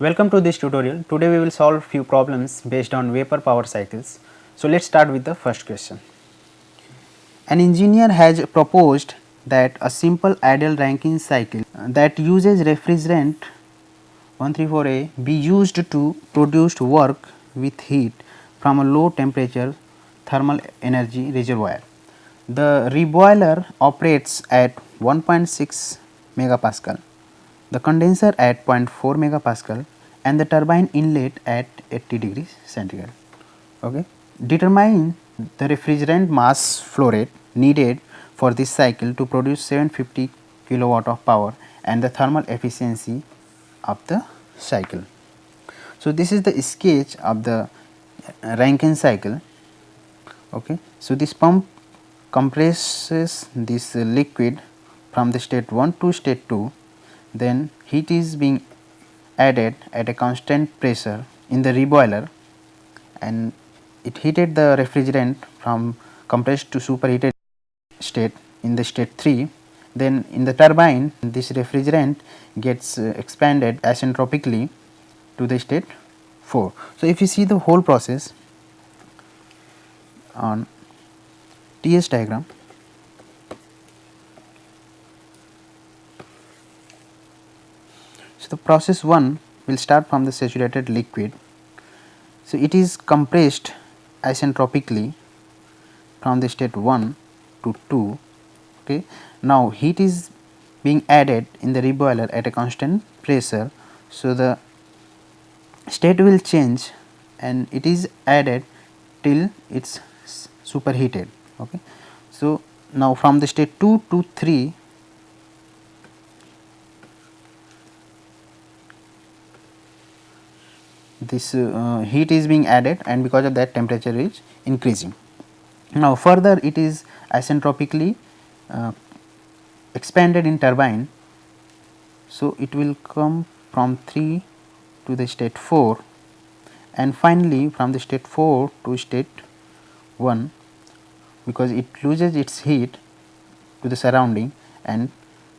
Welcome to this tutorial. Today we will solve few problems based on vapor power cycles. So let's start with the first question. An engineer has proposed that a simple ideal Rankine cycle that uses refrigerant 134A be used to produce work with heat from a low temperature thermal energy reservoir. The reboiler operates at 1.6 megapascal, the condenser at 0.4 megapascal and the turbine inlet at 80 degrees centigrade. Okay. Determine the refrigerant mass flow rate needed for this cycle to produce 750 kilowatt of power and the thermal efficiency of the cycle. So, this is the sketch of the Rankine cycle. Okay. So, this pump compresses this liquid from the state 1 to state 2, then heat is being added at a constant pressure in the reboiler and it heated the refrigerant from compressed to superheated state in the state 3. Then in the turbine this refrigerant gets expanded asymptotically to the state 4. So, if you see the whole process on TS diagram, so the process 1 will start from the saturated liquid. So, it is compressed asymptotically from the state 1 to 2. Okay. Now, heat is being added in the reboiler at a constant pressure. So, the state will change and it is added till it is superheated. Okay. So, now from the state 2 to 3, this heat is being added and because of that temperature is increasing. Now, further it is asymptotically expanded in turbine. So, it will come from 3 to the state 4 and finally from the state 4 to state 1, because it loses its heat to the surrounding and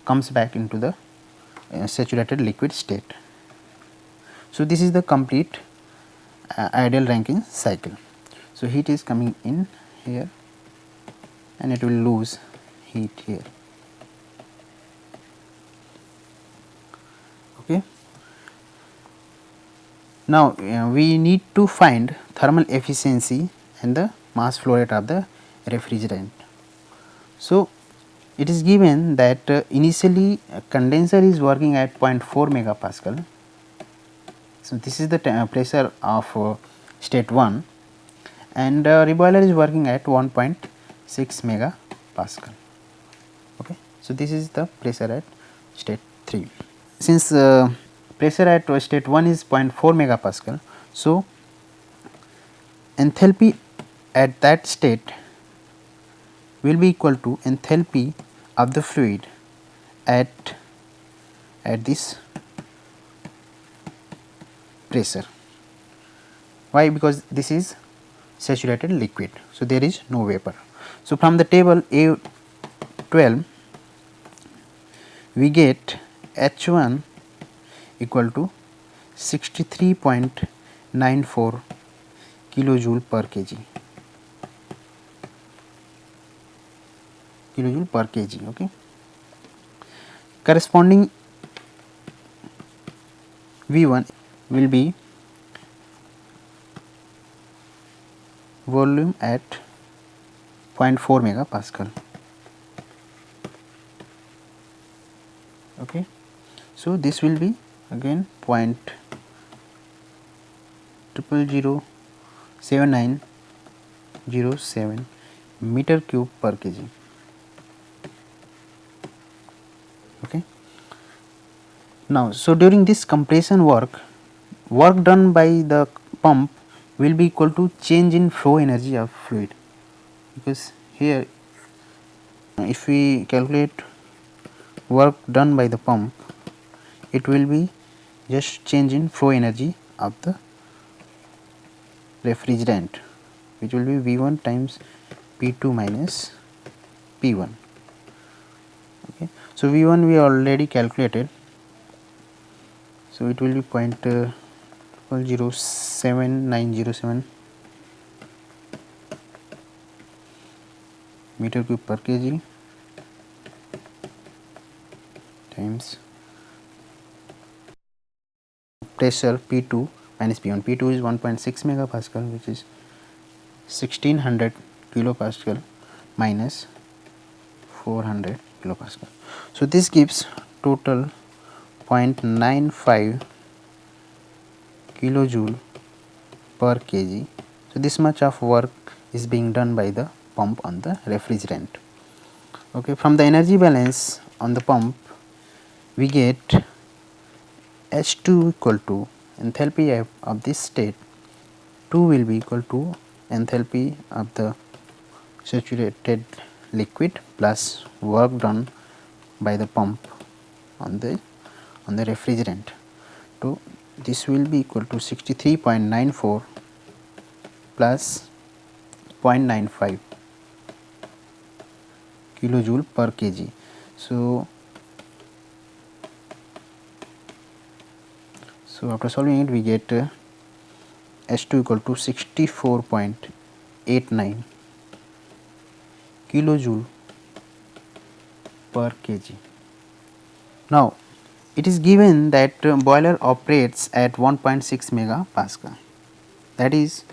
comes back into the saturated liquid state. So, this is the complete ideal Rankine cycle. So, heat is coming in here and it will lose heat here. Okay. Now, we need to find thermal efficiency and the mass flow rate of the refrigerant. So, it is given that initially a condenser is working at 0.4 megapascal. So, this is the pressure of state 1 and reboiler is working at 1.6 megapascal. Okay. So, this is the pressure at state 3. Since pressure at state 1 is 0.4 megapascal, so enthalpy at that state will be equal to enthalpy of the fluid at this pressure. Why? Because this is saturated liquid. So, there is no vapor. So, from the table A12 we get H1 equal to 63.94 kilojoule per kg. Okay. Corresponding V1 will be volume at 0.4 megapascal. Okay. So, this will be again 0.0007907 meter cube per kg. Okay. Now, so during this compression work done by the pump will be equal to change in flow energy of fluid, because here if we calculate work done by the pump, it will be just change in flow energy of the refrigerant, which will be V1 times P2 minus P1. Okay. So, V1 we already calculated. So it will be 0.07907 meter cube per kg times pressure P2 minus P1. P2 is 1.6 megapascal, which is 1600 kilopascal minus 400 kilopascal. So this gives total 0.95 kilojoule per kg. So this much of work is being done by the pump on the refrigerant. Okay, from the energy balance on the pump we get H2 equal to enthalpy of this state 2 will be equal to enthalpy of the saturated liquid plus work done by the pump on the refrigerant. So this will be equal to 63.94 plus 0.95 kilojoule per kg. So after solving it we get H2 equal to 64.89 kilojoule per kg. Now it is given that boiler operates at 1.6 megapascal, that is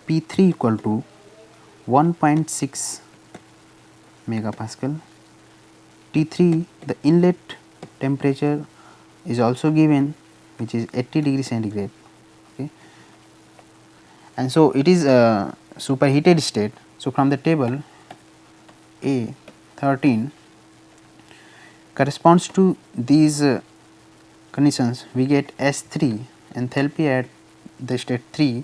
P3 equal to 1.6 megapascal. T3, the inlet temperature is also given, which is 80 degree centigrade. Okay. And so it is a superheated state. So from the table A13 corresponds to these conditions, we get S3 enthalpy at the state 3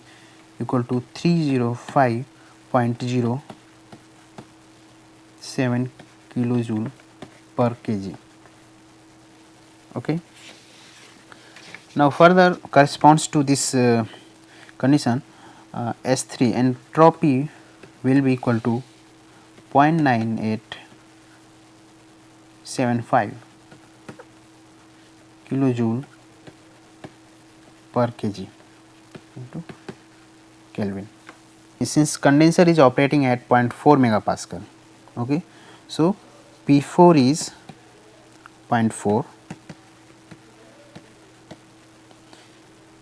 equal to 305.07 kilojoule per kg. Okay. Now further corresponds to this condition, S3 entropy will be equal to 0.9875 kilojoule per kg into Kelvin. Since condenser is operating at 0.4 megapascal, okay, so P4 is 0.4,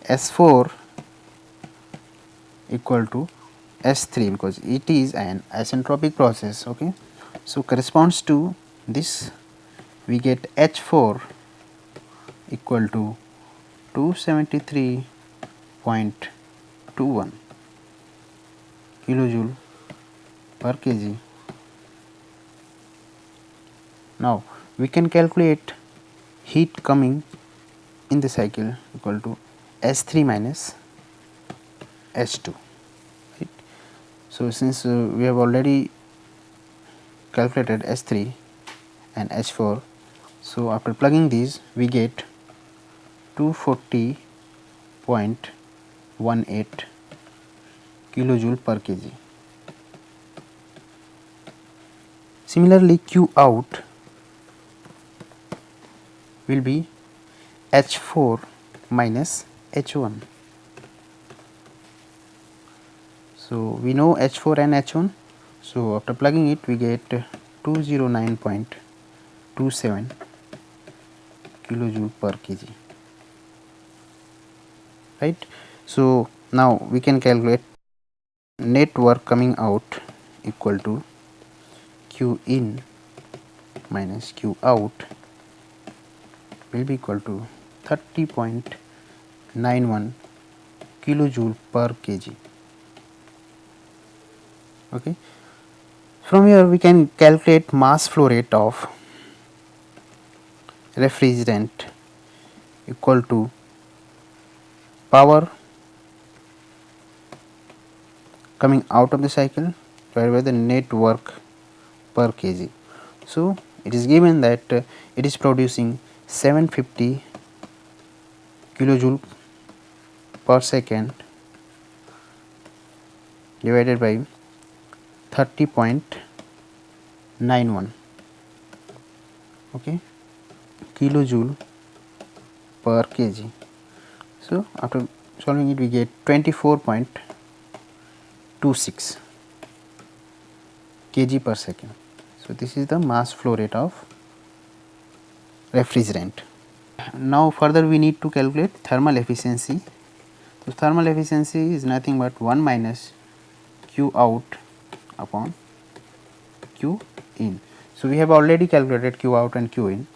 S4 equal to S3 because it is an isentropic process. Okay. So corresponds to this, we get H4 equal to 273.21 kilojoule per kg. Now we can calculate heat coming in the cycle equal to S3 minus H2. Right. So since we have already calculated S3 and H4, so after plugging these we get 240.18 kilojoule per kg. Similarly, Q out will be H4 minus H1. So we know H4 and H1. So after plugging it, we get 209.27 kilojoule per kg. Right. So now we can calculate net work coming out equal to Q in minus Q out will be equal to 30.91 kilojoule per kg. Okay. From here we can calculate mass flow rate of refrigerant equal to power coming out of the cycle divided by the net work per kg. So it is given that it is producing 750 kilojoule per second divided by 30.91, okay, kilojoule per kg. So after solving it we get 24.26 kg per second. So this is the mass flow rate of refrigerant. Now further we need to calculate thermal efficiency. So thermal efficiency is nothing but 1 minus Q out upon Q in. So we have already calculated Q out and Q in.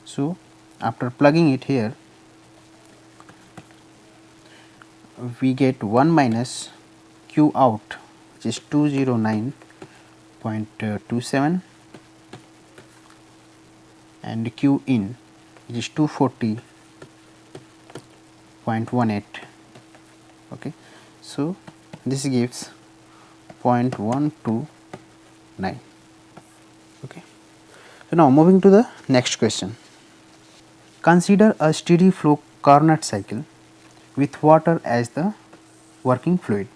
So after plugging it here we get 1 minus Q out, which is 209.27, and Q in, which is 240.18. Okay, so this gives 0.129. Okay, so now moving to the next question. Consider a steady flow Carnot cycle with water as the working fluid.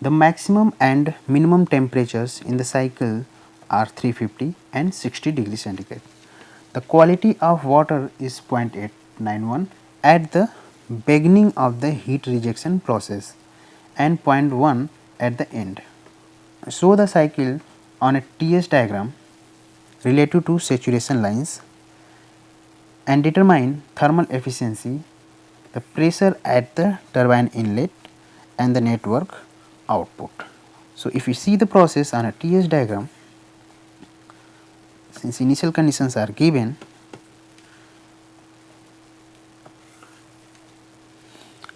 The maximum and minimum temperatures in the cycle are 350 and 60 degrees centigrade. The quality of water is 0.891 at the beginning of the heat rejection process and 0.1 at the end. Show the cycle on a TS diagram relative to saturation lines and determine thermal efficiency, the pressure at the turbine inlet and the network output. So if you see the process on a TS diagram, since initial conditions are given,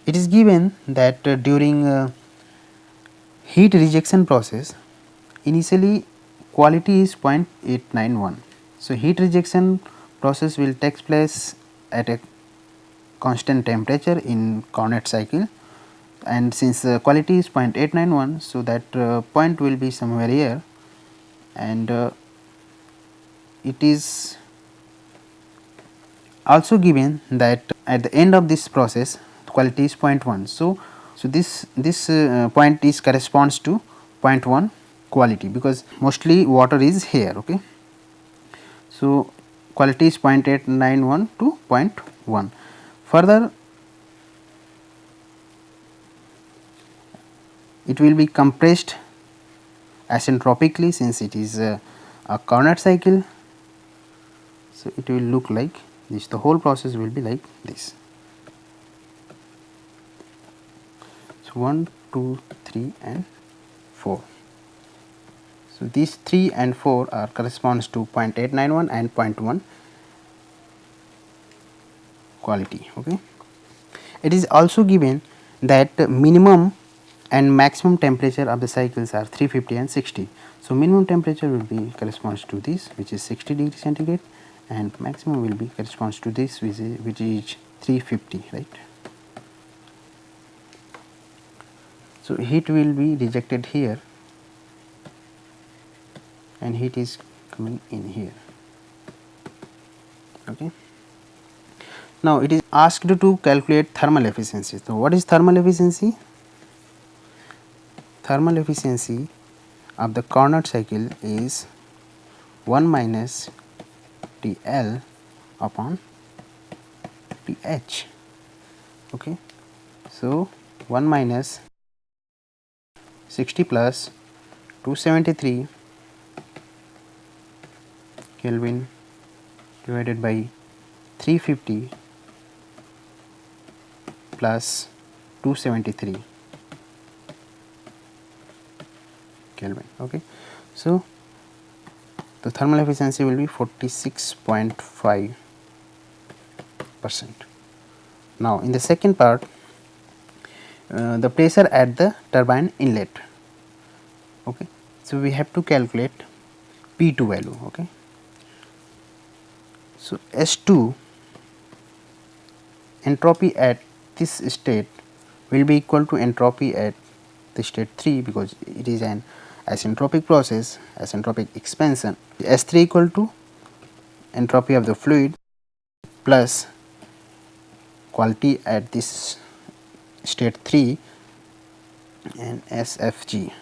it is given that during heat rejection process initially quality is 0.891. So heat rejection process will take place at a constant temperature in Carnot cycle, and since quality is 0.891, so that point will be somewhere here, and it is also given that at the end of this process quality is 0.1. So this point is corresponds to 0.1 quality, because mostly water is here. Okay, so quality is 0.891 to 0.1. Further it will be compressed asymptotically since it is a Carnot cycle. So it will look like this, the whole process will be like this. So 1, 2, 3 and 4. So these 3 and 4 are corresponds to 0.891 and 0.1 quality. Okay, it is also given that minimum and maximum temperature of the cycles are 350 and 60. So minimum temperature will be corresponds to this, which is 60 degrees centigrade, and maximum will be corresponds to this, which is 350, right. So heat will be rejected here and heat is coming in here. Okay, now it is asked to calculate thermal efficiency. So what is thermal efficiency? Thermal efficiency of the Carnot cycle is 1 minus TL upon TH. Okay, so 1 minus 60 plus 273 Kelvin divided by 350 plus 273 Kelvin. Okay, so the thermal efficiency will be 46.5%. Now in the second part, the pressure at the turbine inlet. Okay, so we have to calculate P2 value. Okay, so S2 entropy at this state will be equal to entropy at the state 3, because it is an asymptotic process, asymptotic expansion. S3 equal to entropy of the fluid plus quality at this state 3 and SFG.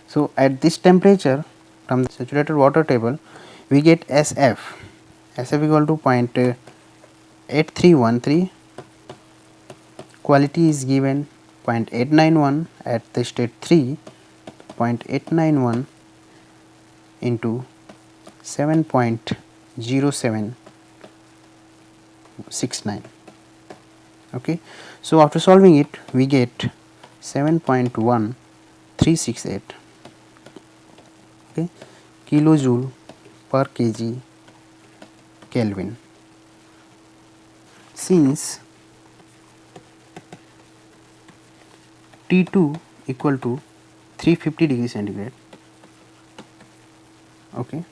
So at this temperature, from the saturated water table we get SF, SF equal to 0.8313, quality is given 0.891 at the state 3, 0.891 into 7.0769. Okay. So after solving it we get 7.1368, okay, kilojoule per kg Kelvin. Since T2 equal to 350 degree centigrade, okay,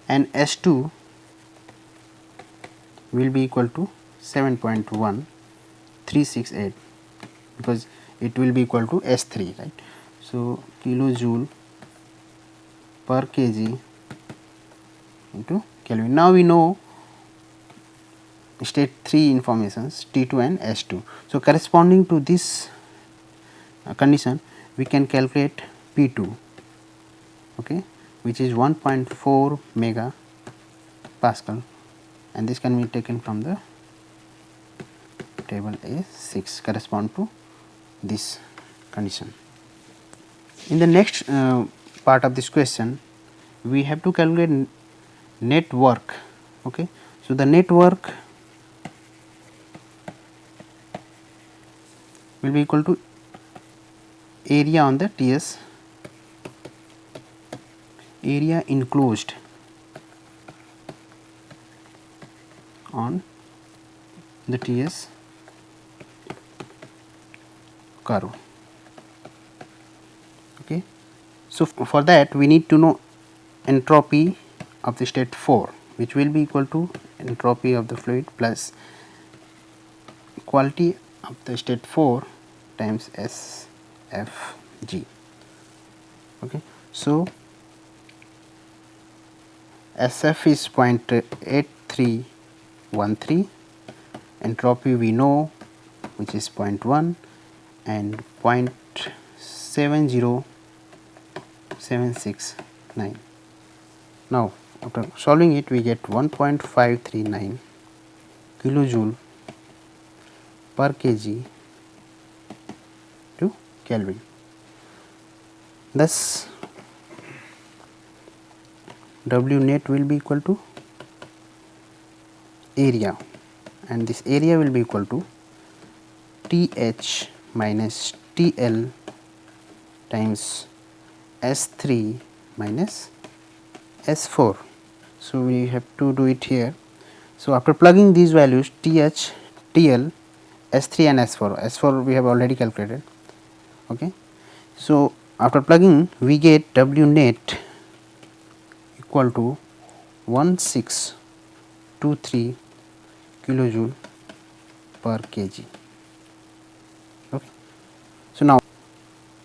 and S2 will be equal to 7.1368 because it will be equal to S3, right. So kilojoule per kg into Kelvin. Now we know state 3 informations T2 and S2. So corresponding to this condition we can calculate P2, okay, which is 1.4 mega Pascal, and this can be taken from the table A6 correspond to this condition. In the next part of this question we have to calculate net work, okay. So the net work will be equal to area on the TS, area enclosed on the TS curve, okay. So for that we need to know entropy of the state 4, which will be equal to entropy of the fluid plus quality of the state 4 times SFG, okay. So SF is 0.8313, entropy we know which is 0.1 and 0.70769. Now after solving it we get 1.539 kilojoule per kg to Kelvin. Thus W net will be equal to area, and this area will be equal to TH minus TL times S3 minus S4. So we have to do it here. So after plugging these values TH, TL, S3 and S4, S4 we have already calculated, okay. So after plugging we get W net equal to 1623 kilojoule per kg, okay. So now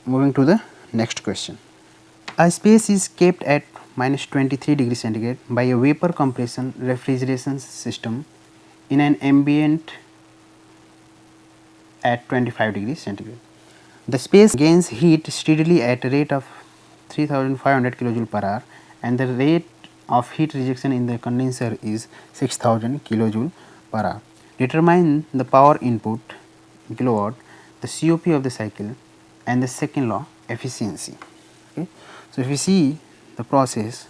moving to the next question. A space is kept at minus 23 degree centigrade by a vapor compression refrigeration system in an ambient at 25 degrees centigrade. The space gains heat steadily at a rate of 3500 kilojoule per hour, and the rate of heat rejection in the condenser is 6000 kilojoule per hour. Determine the power input in kilowatt, the COP of the cycle, and the second law efficiency, okay. So if we see the process,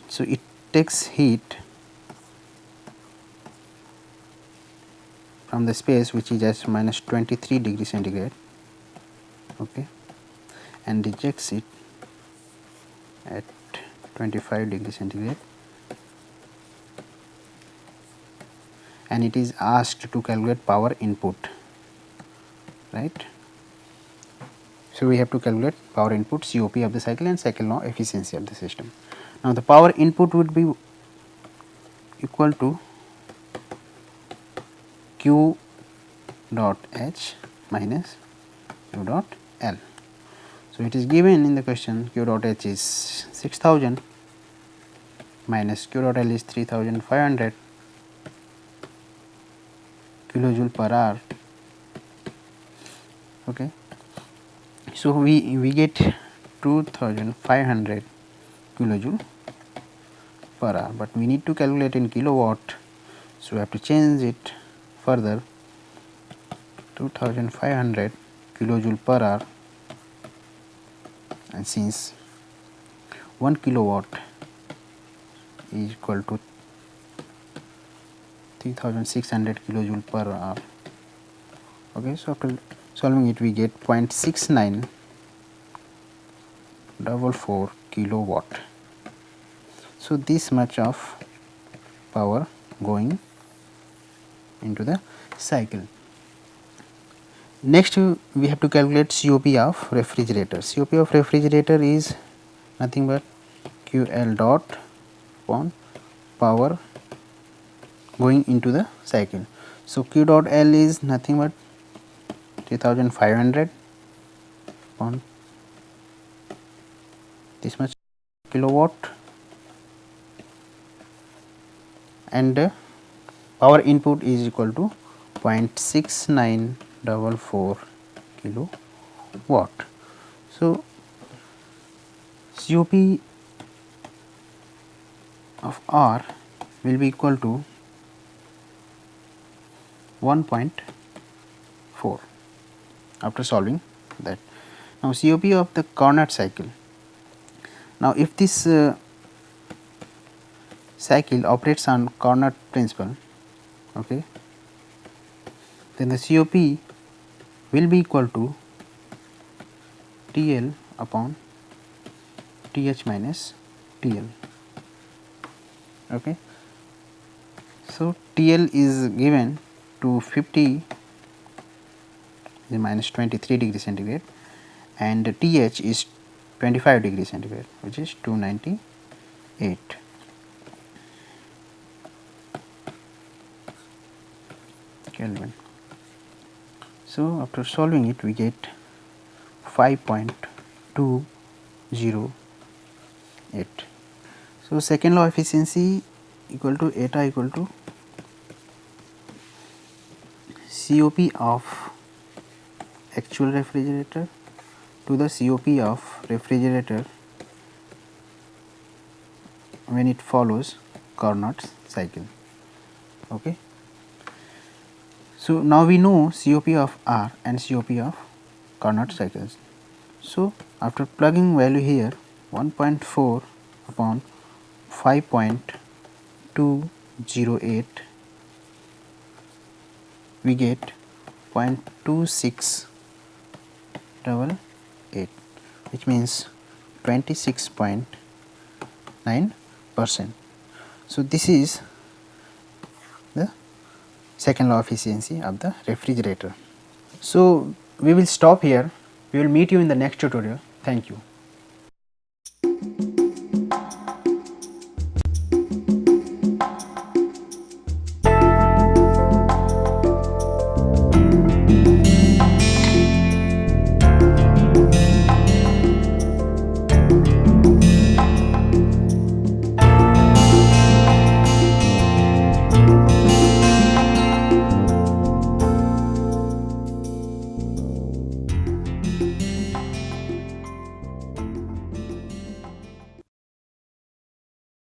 so it takes heat from the space which is at minus 23 degree centigrade, okay, and rejects it at 25 degree centigrade, and it is asked to calculate power input, right. So we have to calculate power input, COP of the cycle, and second law efficiency of the system. Now the power input would be equal to Q dot H minus Q dot L. So it is given in the question Q dot H is 6000 minus Q dot L is 3500 kilojoule per hour, okay. So we get 2500 kilojoule per hour, but we need to calculate in kilowatt. So, we have to change it further, 2500 kilojoule per hour, and since 1 kilowatt is equal to 3600 kilojoule per hour. Okay, so after solving it we get 0.6944 kilowatt. So this much of power going into the cycle. Next we have to calculate COP of refrigerator. COP of refrigerator is nothing but QL dot upon power going into the cycle. So Q dot L is nothing but 3500 upon this much kilowatt, and power input is equal to 0.6944 kilowatt. So COP of R will be equal to 1.4 after solving that. Now COP of the Carnot cycle. Now if this cycle operates on Carnot principle, okay, then the COP will be equal to TL upon TH minus TL. Okay. So TL is given to 50 is minus 23 degree centigrade, and TH is 25 degree centigrade, which is 298 Kelvin. So after solving it we get 5.208. So second law efficiency equal to eta equal to COP of actual refrigerator to the COP of refrigerator when it follows Carnot cycle. Okay. So now we know COP of R and COP of Carnot cycles. So after plugging value here 1.4 upon 5.208, we get 0.2688, which means 26.9%. So this is the second law efficiency of the refrigerator. So we will stop here. We will meet you in the next tutorial. Thank you.